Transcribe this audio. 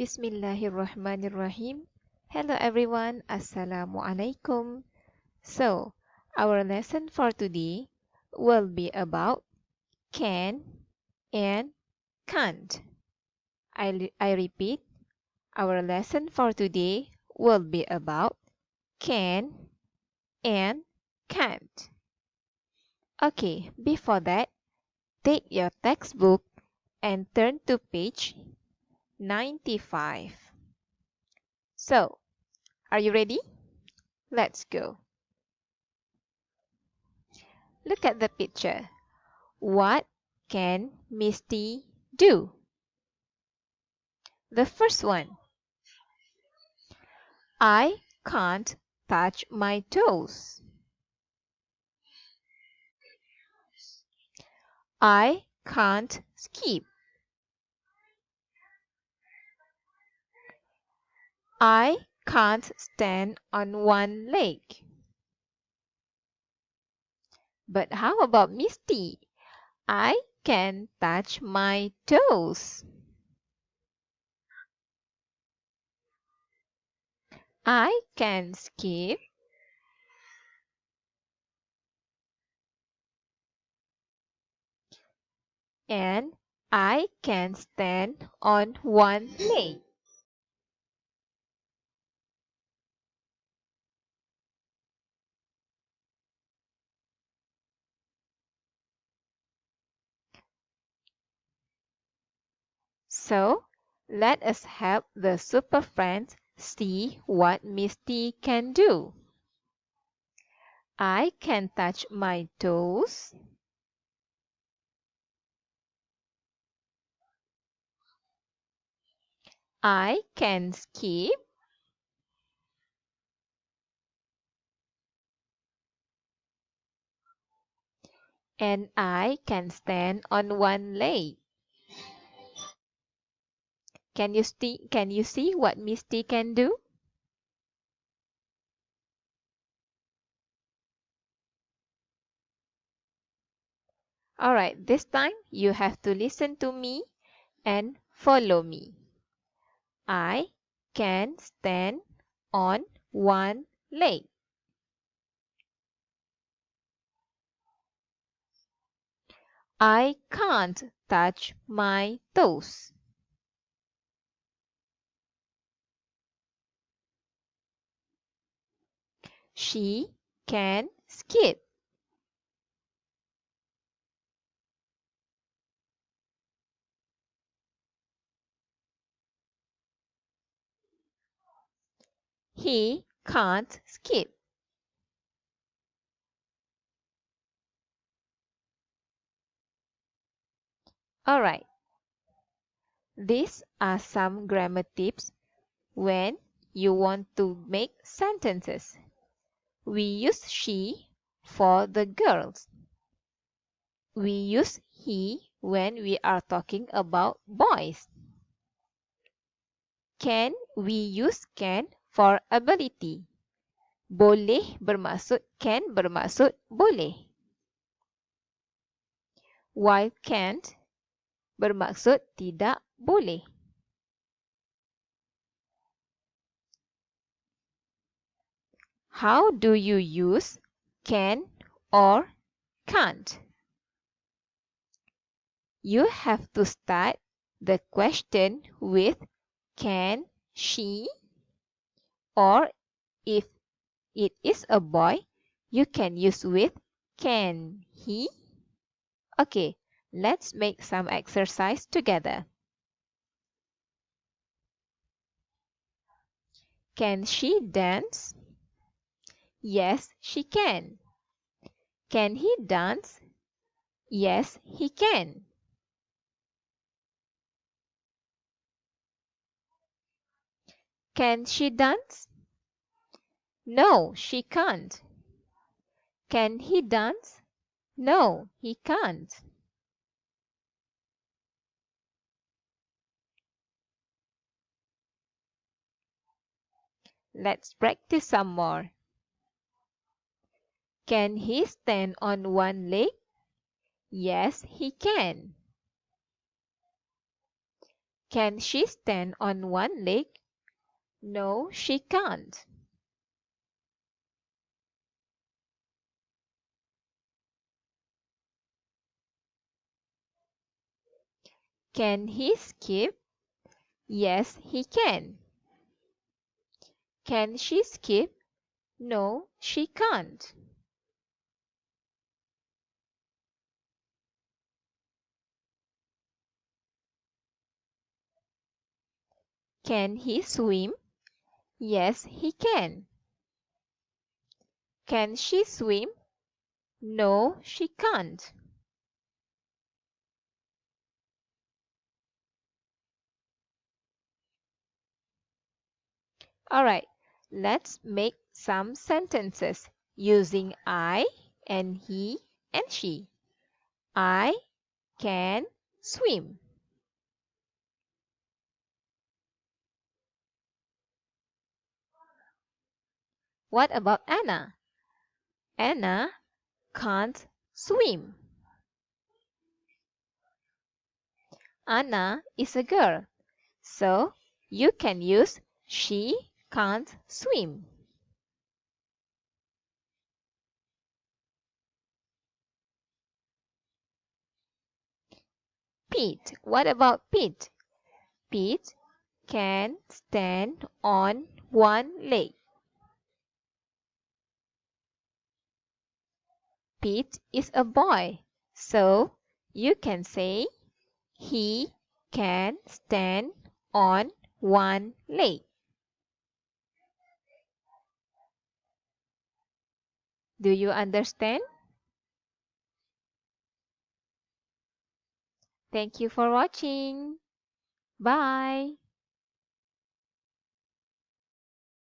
Bismillahirrahmanirrahim. Hello everyone, Assalamu alaikum. So, our lesson for today will be about can and can't. I repeat, our lesson for today will be about can and can't. Okay, before that, take your textbook and turn to page 95. So, are you ready? Let's go. Look at the picture. What can Misty do? The first one. I can't touch my toes. I can't skip. I can't stand on one leg. But how about Misty? I can touch my toes. I can skip. And I can stand on one leg. So, let us help the super friends see what Misty can do. I can touch my toes. I can skip. And I can stand on one leg. Can you see what Misty can do? Alright, this time you have to listen to me and follow me. I can stand on one leg. I can't touch my toes. She can skip. He can't skip. Alright, these are some grammar tips when you want to make sentences. We use she for the girls. We use he when we are talking about boys. Can we use can for ability? Boleh bermaksud can bermaksud boleh. While can't bermaksud tidak boleh. How do you use can or can't? You have to start the question with can she, or if it is a boy, you can use with can he. Okay, let's make some exercise together. Can she dance? Yes, she can. Can he dance? Yes, he can. Can she dance? No, she can't. Can he dance? No, he can't. Let's practice some more. Can he stand on one leg? Yes, he can. Can she stand on one leg? No, she can't. Can he skip? Yes, he can. Can she skip? No, she can't. Can he swim? Yes, he can. Can she swim? No, she can't. Alright, let's make some sentences using I and he and she. I can swim. What about Anna? Anna can't swim. Anna is a girl, so you can use she can't swim. Pete. What about Pete? Pete can stand on one leg. Pete is a boy, so you can say he can stand on one leg. Do you understand? Thank you for watching. Bye.